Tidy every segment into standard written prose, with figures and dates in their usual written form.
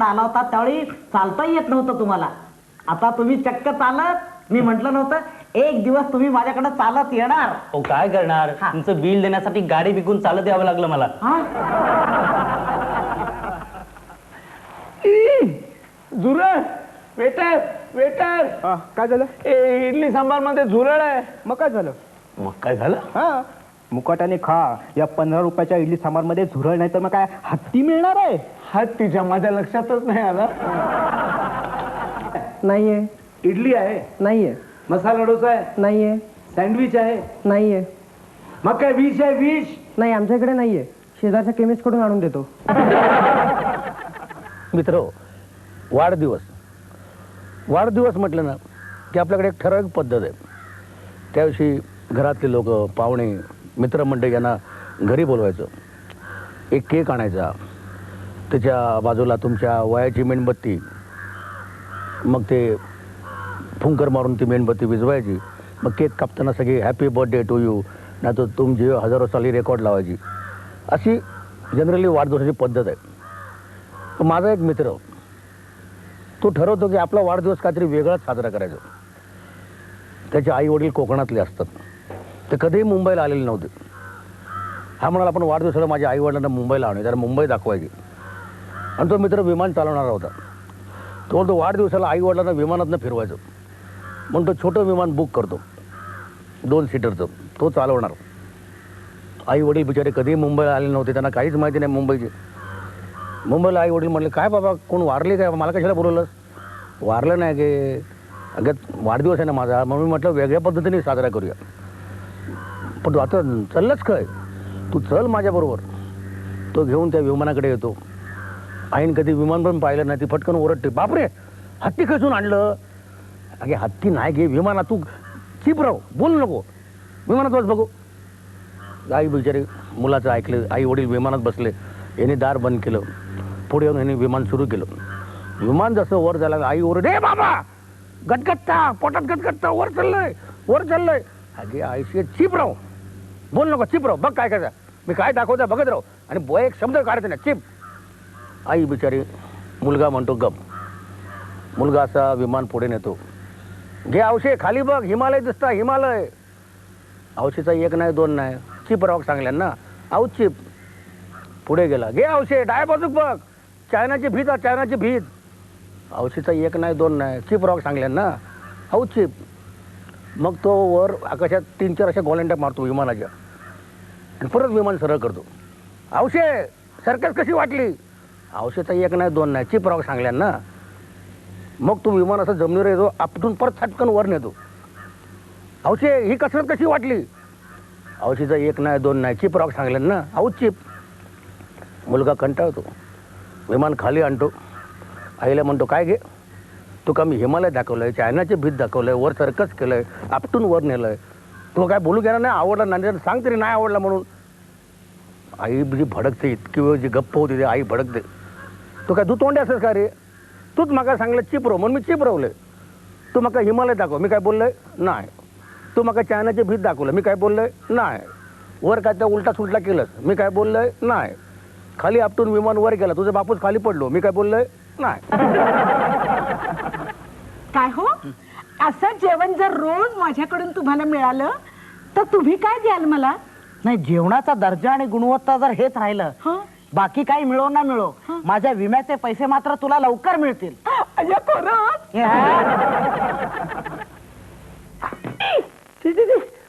माझ्याकडे आला होता त्यावेळी चालता येत नव्हतं तुम्हाला. आता तुम्ही चक्क चालत, मी म्हंटल नव्हतं एक दिवस तुम्ही माझ्याकडे चालत येणार. हो काय करणार, तुमचं बिल देण्यासाठी गाडी विकून चालत यावं लागलं मला. झुरळ वेटर वेटर. काय झालं? इडली सांबार मध्ये झुरळ आहे. मग काय झालं? मग काय झालं? हा, मुकाट्याने खा. या 15 रुपयाच्या इडली सांबार मध्ये झुरळ नाही तर मग काय हत्ती मिळणार आहे? हत्तीच्या माझ्या लक्षातच नाही आलं. नाहीये. इडली आहे नाहीये. मसाला डोसा आहे नाहीये. सँडविच आहे नाहीये. मग काय विष आहे विष. नाही, आमच्याकडे नाहीये. शेजारच्या केमिस्ट कडून आणून देतो. मित्र, वाढदिवस म्हटलं ना की आपल्याकडे एक ठराविक पद्धत आहे. त्याविषयी घरातले लोक, पाहुणे, मित्रमंडळी यांना घरी बोलवायचं. एक केक आणायचा, त्याच्या बाजूला तुमच्या वयाची मेणबत्ती, मग ते फुंकर मारून ती मेणबत्ती विझवायची. मग केक कापताना सगळी हॅपी बर्थडे टू यू, नाही तर तुमची हजारो साली रेकॉर्ड लावायची. अशी जनरली वाढदिवसाची पद्धत आहे. तर माझा एक मित्र, तो ठरवतो की आपला वाढदिवस काहीतरी वेगळाच साजरा करायचा. त्याचे आई वडील कोकणातले असतात, ते कधीही मुंबईला आलेले नव्हते. हा म्हणाला आपण वाढदिवसाला माझ्या आई वडिलांना मुंबईला आणू, त्याला मुंबई दाखवायची. आणि तो मित्र विमान चालवणारा होता. तो म्हणतो वाढदिवसाला आई वडिलांना विमानातनं फिरवायचं म्हणून तो छोटं विमान बुक करतो, 2 सीटरचं. तो चालवणार. आई वडील बिचारे कधीही मुंबईला आले नव्हते, त्यांना काहीच माहिती नाही मुंबईची. मुंबईला आई वडील म्हणले, काय बाबा कोण वारले काय, मला कशाला बोलवलंस? वारलं नाही की अगं वाढदिवस आहे ना माझा, म्हणून म्हटलं वेगळ्या पद्धतीने साजरा करूया. पण तू आता चाललंच काय, तू चल माझ्याबरोबर. तो घेऊन त्या विमानाकडे येतो. आईन कधी विमान पण पाहिलं नाही, ती फटकन ओरडते, बापरे हत्ती कसून आणलं. अगे हत्ती नाही घे, विमानात तू चिप राहू, बोल नको, विमानात बस बघू. आई बिचारे मुलाचं ऐकलं. आई वडील विमानात बसले, याने दार बंद केलं. पुढे येऊन यांनी विमान सुरू केलं. विमान जसं वर झालं, आई ओरडे, बाबा गटगटता, पोटात गटगटता, वर चाललंय. अगे आईशी चिप राहू, बोल नको, चिप राहू, बघ काय करायचं, मी काय दाखवता बघत राहू, आणि बोय एक शब्द काढते ना, चिप. आई बिचारी. मुलगा म्हणतो गप. मुलगा असा विमान पुढे नेतो. घे आवशे, खाली बघ, हिमालय दिसता, हिमालय. आवशीचा 1 नाही 2 नाही, चिप राहू सांगल्या ना, आऊ चिप. पुढे गेला, घे आवशे, डाय बाजूक बघ, चायनाची भीत. आवशीचा 1 नाही 2 नाही, चिप राहू सांगल्या ना, आऊ चिप. मग तो वर आकाशात 3-4 अशा गोलंड्या मारतो विमानाच्या, आणि परत विमान सरळ करतो. आवशे सर्कस कशी वाटली? आवशेचा 1 नाही 2 नाही, चिप राहू सांगल्या ना. मग तो विमान असं जमिनीवर येतो, आपटून परत छटकन वर नेतो. आवशे ही कसरत कशी वाटली? आवशीचा 1 नाही 2 नाही, चिप राहू सांगल्या ना, आऊ चिप. मुलगा कंटाळतो, विमान खाली आणतो. आईला म्हणतो, काय घे, तू का मी हिमालय दाखवलंय, चायनाची भीत दाखवलंय, वर सर्कस केलंय, आपटून वर नेलंय, तू काय बोलू गेला नाही, आवडला नाही, सांग तरी नाही आवडला म्हणून. आई जी भडकते, इतकी वेळ जी गप्प होती ती आई भडकते. तू काय तू तोंडे असेल का रे, तूच मका सांगलं चिपरो म्हणून मी चिपरवलंय. तू मका हिमालय दाखव, मी काय बोललोय नाही. तू मका चायनाची भीत दाखवलं, मी काय बोललोय नाही. वर काय त्या उलटा सुलटा केलंस, मी काय बोललोय नाही. खाली आपटून विमान वर गेला, तुझं बापूस खाली पडलो, मी काय बोललोय नाही. काय हो, असं जेवण जर रोज माझ्याकडून तुम्हाला मिळालं तर तुम्ही काय द्याल मला? नाही, जेवणाचा दर्जा आणि गुणवत्ता जर हेच राहिलं, बाकी काही मिळो ना मिळो, माझ्या विम्याचे पैसे मात्र तुला लवकर मिळतील.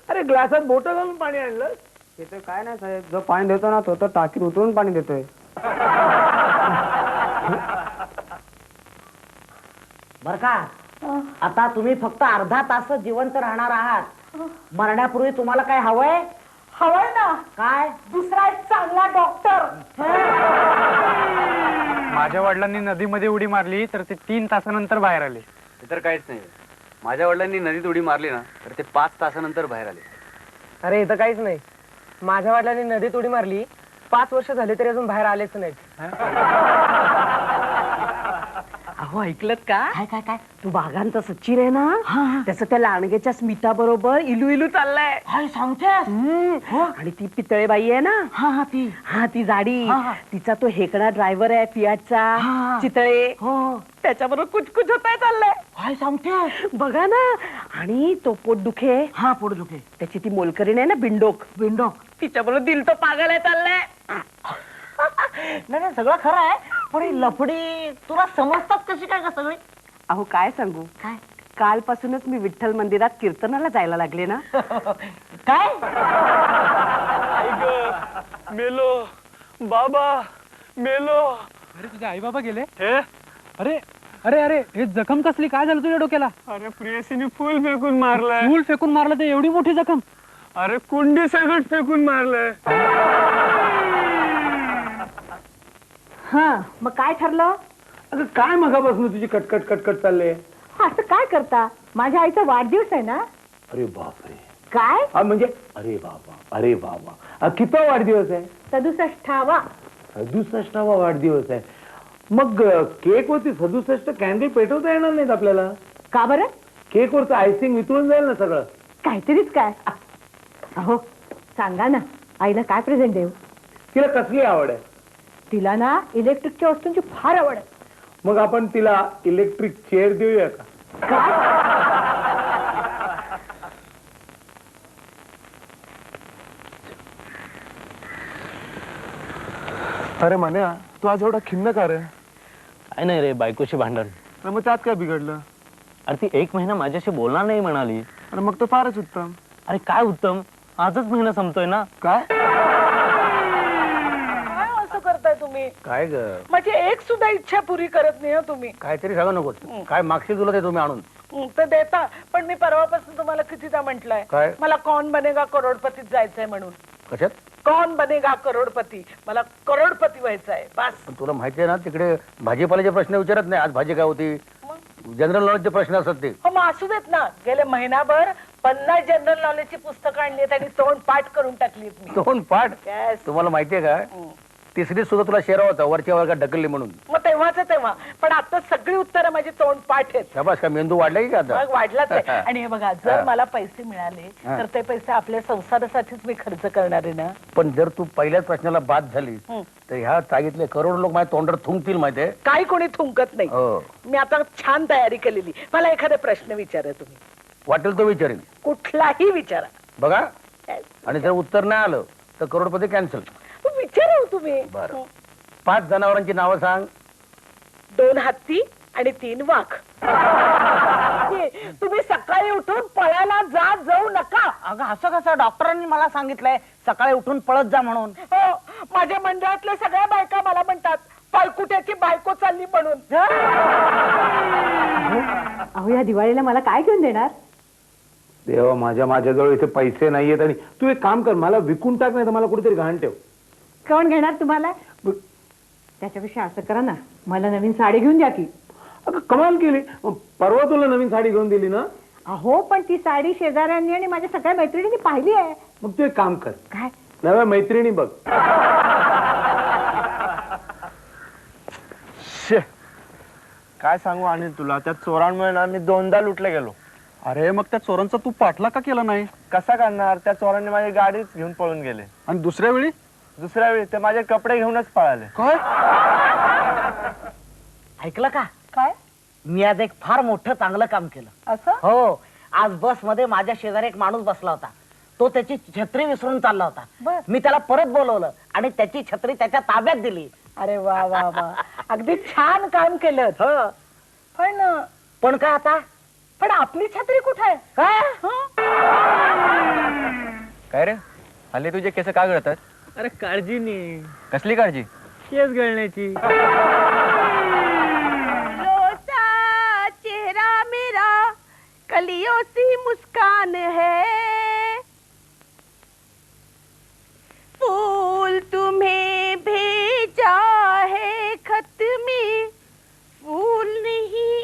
अरे ग्लासात बोट घालून पाणी आणलं. तिथे काय नाही साहेब, जो पाणी देतो ना तो तर टाकीत उतरून पाणी देतोय. बर का, आता तुम्ही फक्त अर्धा तास जिवंत राहणार आहात. मरण्यापूर्वी तुम्हाला काय हवंय? हवंय ना. काय? दुसरा एक चांगला डॉक्टर. माझ्या वडिलांनी नदीमध्ये उडी मारली तर ते 3 तासानंतर बाहेर आले. तर काहीच नाही. माझ्या वडिलांनी नदीत उडी मारली ना तर ते 5 तासानंतर बाहेर आले. अरे इथं काहीच नाही. माझ्या वडिलांनी नदीत उडी मारली, 5 वर्ष झाले तरी अजून बाहेर आलेच नाहीत. अहो ऐकलत का काय काय काय तू बागांचा सचिन आहे ना त्याचं त्या लांडग्याच्या स्मिता बरोबर इलू इलू चाललंय काय सांगतेस आणि ती पितळे बाई आहे ना हा ती ती जाडी हा. तिचा तो हेकडा ड्रायव्हर आहे फियाटचा हा. चितळे हो त्याच्याबरोबर कुचकुच होताय चाललंय काय सांगतेस बघा ना आणि तो पोटदुखे हा पोट दुखे त्याची ती मोलकरीण आहे ना बिंडोक विंडो तिच्याबरोबर दिल तो पागल आहे चाललंय नाही नाही, सगळं खरं आहे पण ही लफडी तुला समजतात कशी काय का सगळी अहो काय सांगू काय कालपासूनच मी विठ्ठल मंदिरात कीर्तनाला जायला लागले ना काय मेलो बाबा मेलो. अरे तुझे आई बाबा गेले हे अरे अरे अरे हे जखम कसली काय झालं तुझ्या डोक्याला अरे प्रियसीने फुल फेकून मारलाय. फूल फेकून मारलं ते एवढी मोठी जखम अरे कुंडी सगळं फेकून मारलंय. हा मग काय ठरलं अगं काय मगापासून तुझी कटकट कटकट चालले. असं काय करता माझ्या आईचा वाढदिवस आहे ना अरे बापरे. काय म्हणजे अरे बाबा किती वाढदिवस आहे. 67वा 67वा वाढदिवस आहे. मग केक वरती 67 कॅन्डल पेटवता येणार नाहीत आपल्याला. का बरं केक वरचं आयसिंग वितळून जाईल ना सगळं. काहीतरीच काय अहो सांगा ना आईला काय प्रेझेंट देऊ तिला कसली आवड आहे. तिला ना इलेक्ट्रिकच्या वस्तूंची फार आवड आहे. मग आपण तिला इलेक्ट्रिक चेअर देऊया का. काय अरे मान्या तू आज एवढा खिन्न का रे. काय नाही रे बायकोशी भांडण. मग त्यात काय बिघडलं. अरे ती 1 महिना माझ्याशी बोलणार नाही म्हणाली. अरे मग तर फारच उत्तम. अरे काय उत्तम आजच महिना संपतोय ना. काय असं करताय तुम्ही काय ग माझी एक सुद्धा इच्छा पुरी करत नाही तुम्ही काहीतरी सांगू नको. काय मागशील तुला ते तुम्ही आणून. तर देता पण मी परवापासून तुम्हाला कितीदा म्हटलंय काय? मला कौन बनेगा करोडपतीत जायचंय म्हणून. कशात. कौन बनेगा करोडपती मला करोडपती व्हायचंय बस. पण तुला माहिती आहे ना तिकडे भाजीपाल्याचे प्रश्न विचारत नाही. आज भाजी काय होती. जनरल नॉलेजचे प्रश्न असतात ते. हो मग असू देत ना गेले महिनाभर 50 जनरल नॉलेजची पुस्तकं आणली आणि तोंड पाठ करून टाकली मी. दोन पाठ. Yes. तुम्हाला माहितीये का तिसरी सुद्धा तुला शेरा होता वरच्या वर्गात ढकलली म्हणून. मग तेव्हाच तेव्हा पण आता सगळी उत्तरं माझी तोंड पाठ आहेत. शाबास का मेंदू वाढलाय का आता. मग वाढलाच आहे आणि हे बघा जर मला पैसे मिळाले तर ते पैसे आपल्या संसारासाठीच मी खर्च करणार आहे ना. पण जर तू पहिल्याच प्रश्नाला बाद झाली तर ह्या जागेतले करोड लोक माझ्या तोंडावर थुंकतील माहितीये. काही कोणी थुंकत नाही. हो मी आता छान तयारी केलेली. मला एखादा प्रश्न विचारा तुम्ही वाटेल तो विचारेल. कुठलाही विचारा. बघा Yes. आणि जर उत्तर नाही आलं तर करोडपती कॅन्सल. विचारा हो तुम्ही. बरं 5 जनावरांची नावं सांग. 2 हत्ती आणि 3 वाघ. तुम्ही सकाळी उठून पळायला जाऊ नका. अगं असं कसं डॉक्टरांनी मला सांगितलंय सकाळी उठून पळत जा म्हणून. हो माझ्या मंडळातल्या सगळ्या बायका मला म्हणतात पळकुट्याची बायको चालली म्हणून. अहो या दिवाळीला मला काय घेऊन देणार. देवा माझ्याजवळ इथे पैसे नाहीयेत आणि तू एक काम कर मला विकून टाक नाही तर मला कुठेतरी घाण ठेव. कोण घेणार तुम्हाला. त्याच्यापेक्षा असं करा ना मला नवीन साडी घेऊन द्या की. अगं कमाल केली. परवा तुला नवीन साडी घेऊन दिली ना. अहो पण ती साडी शेजाऱ्यांनी आणि माझ्या सगळ्या मैत्रिणींनी पाहिली आहे. मग तू एक काम कर काय नव्या मैत्रिणी बघ. काय सांगू आणि तुला त्या चोरांमुळे ना मी 2दा लुटले गेलो. अरे मग त्या चोरांचा तू पाठला का केला नाही. कसा करणार त्या चोरांनी माझी गाडीच घेऊन पळून गेले. आणि दुसऱ्या वेळी दुसऱ्या वेळी ते माझे कपडे घेऊनच पळाले. काय ऐकलं का काय मी आज एक फार मोठं चांगलं काम केलं. असं हो आज बस मध्ये माझ्या शेजारी एक माणूस बसला होता. तो त्याची छत्री विसरून चालला होता. बर. मी त्याला परत बोलवलं आणि त्याची छत्री त्याच्या ताब्यात दिली. अरे वा वा वा अगदी छान काम केलं. हो पण काय आता पण आपली छत्री कुठे आहे. काय काय रे हल्ली तुझे केस का गळतात. अरे काळजी नाही कसली काळजी. केस गळण्याची. चेहरा मेरा कलियों सी मुस्कान है फूल तुम्हें भेजा है खत में फूल नहीं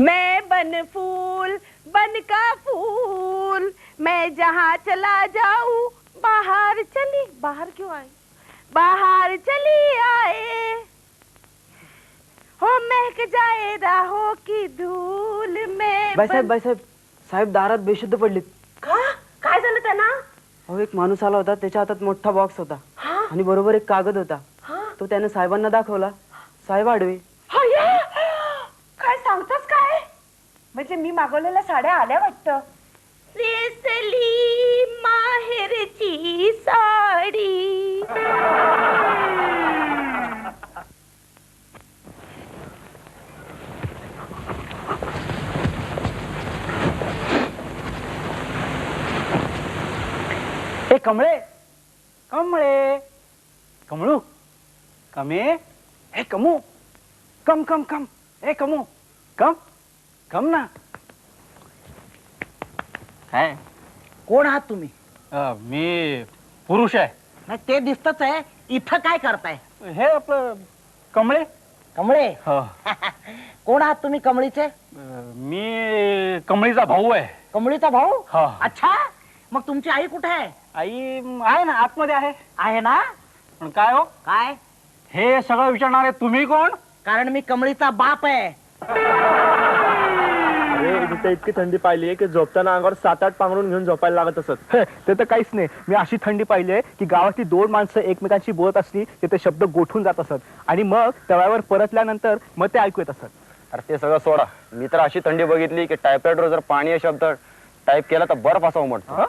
मैं बन फूल बन का फूल मैं जहाँ चला जाऊं बाहर चली बाहर क्यों आए बाहर चली आए बहक जाए राहों की धूल में बाईसाहेब साहेब दारात बेशुद्ध पडलीत. का काय झालं त्यांना अहो एक माणूस आला होता, त्याच्या हातात मोठा बॉक्स होता आणि बरोबर एक कागद होता. तो त्याने साहेबांना दाखवला. साहेब आडवे. काय सांगतोस काय म्हणजे मी मागवलेल्या साड्या आल्या वाटतं. रेसली माहेरची साडी. ए कमळे कमळे कमळू कमे ए कमू कम कम कम ए कमू कम कम ना. काय कोण आहात तुम्ही? मी पुरुष आहे. नाही ते दिसतच आहे. इथं काय करताय? हे आपलं कमळे. कमळे. हो. कोण आहात तुम्ही कमळीचे? मी कमळीचा भाऊ आहे. कमळीचा भाऊ? हो. अच्छा, मग तुमची आई कुठे आहे? आई आहे ना आतमध्ये आहे. आहे ना. पण काय हो काय? हे सगळं विचारणारे तुम्ही कोण? कारण मी कमळीचा बाप आहे. अरे तिथे इतकी थंडी पाहिली की झोपताना अंगावर 7-8 पांघरून घेऊन झोपायला लागत असत. ते तर काहीच नाही. मी अशी थंडी पाहिली आहे की गावातली 2 माणसं एकमेकांशी बोलत असली की ते शब्द गोठून जात असत आणि मग तव्यावर परतल्यानंतर मग ते ऐकू येत असत. अरे ते सगळं सोडा. मी तर अशी थंडी बघितली की टायपरायटरवर जर पाणी या शब्द टाईप केला तर बर्फ असा उमटतो.